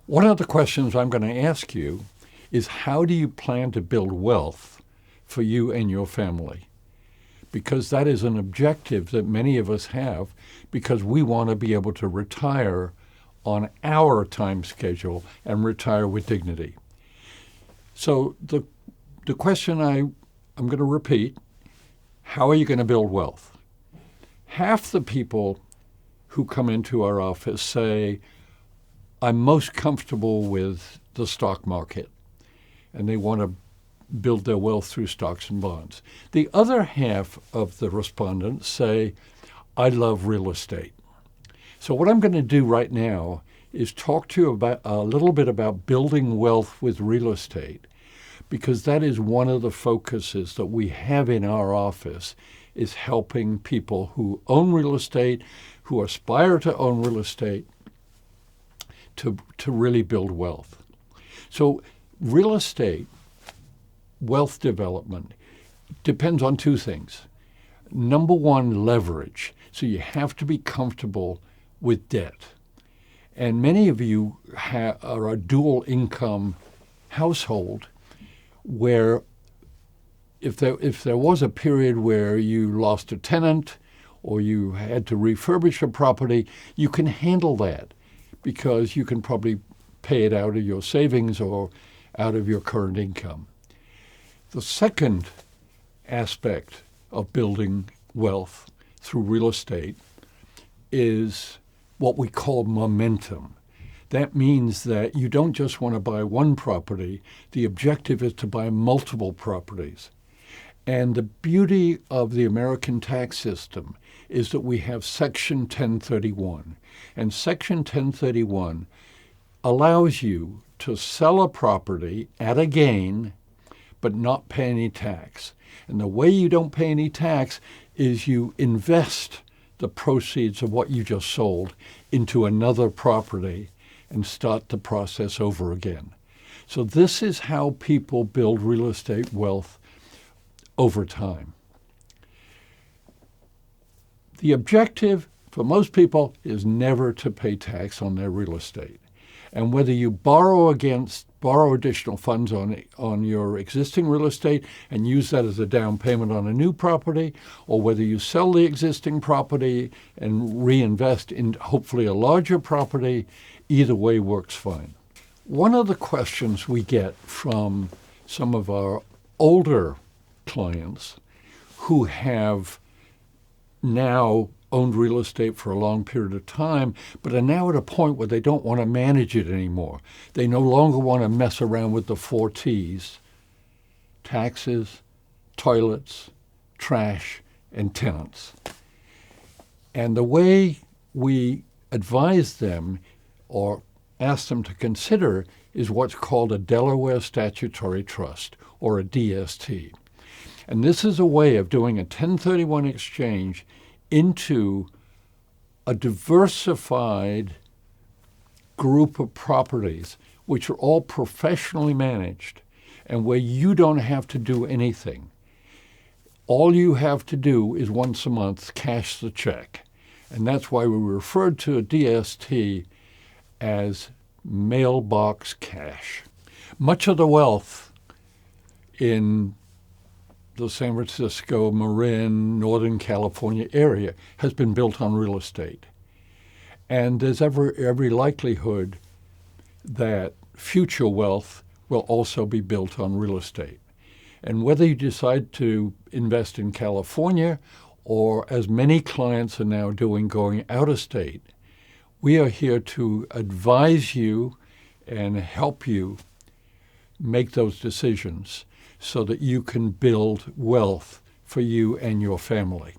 One of the questions I'm going to ask you is, how do you plan to build wealth for you and your family? Because that is an objective that many of us have, because we want to be able to retire on our time schedule and retire with dignity. So the question I'm going to repeat: how are you going to build wealth? Half the people who come into our office say, I'm most comfortable with the stock market, and they want to build their wealth through stocks and bonds. The other half of the respondents say, I love real estate. So what I'm going to do right now is talk to you about a little bit about building wealth with real estate, because that is one of the focuses that we have in our office, is helping people who own real estate, who aspire to own real estate, to really build wealth. So real estate wealth development depends on two things. Number one, leverage. So you have to be comfortable with debt. And many of you are a dual income household where if there was a period where you lost a tenant or you had to refurbish a property, you can handle that because you can probably pay it out of your savings or out of your current income. The second aspect of building wealth through real estate is what we call momentum. That means that you don't just want to buy one property. The objective is to buy multiple properties. And the beauty of the American tax system is that we have Section 1031. And Section 1031 allows you to sell a property at a gain but not pay any tax. And the way you don't pay any tax is you invest the proceeds of what you just sold into another property and start the process over again. So this is how people build real estate wealth over time. The objective for most people is never to pay tax on their real estate. And whether you borrow additional funds on your existing real estate and use that as a down payment on a new property, or whether you sell the existing property and reinvest in hopefully a larger property, either way works fine. One of the questions we get from some of our older clients who have now owned real estate for a long period of time, but are now at a point where they don't want to manage it anymore. They no longer want to mess around with the 4 T's: taxes, toilets, trash, and tenants. And the way we advise them or ask them to consider is what's called a Delaware Statutory Trust, or a DST. And this is a way of doing a 1031 exchange into a diversified group of properties which are all professionally managed and where you don't have to do anything. All you have to do is once a month cash the check. And that's why we referred to a DST as mailbox cash. Much of the wealth in the San Francisco, Marin, Northern California area has been built on real estate. And there's every likelihood that future wealth will also be built on real estate. And whether you decide to invest in California, or as many clients are now doing, going out of state, we are here to advise you and help you make those decisions so that you can build wealth for you and your family.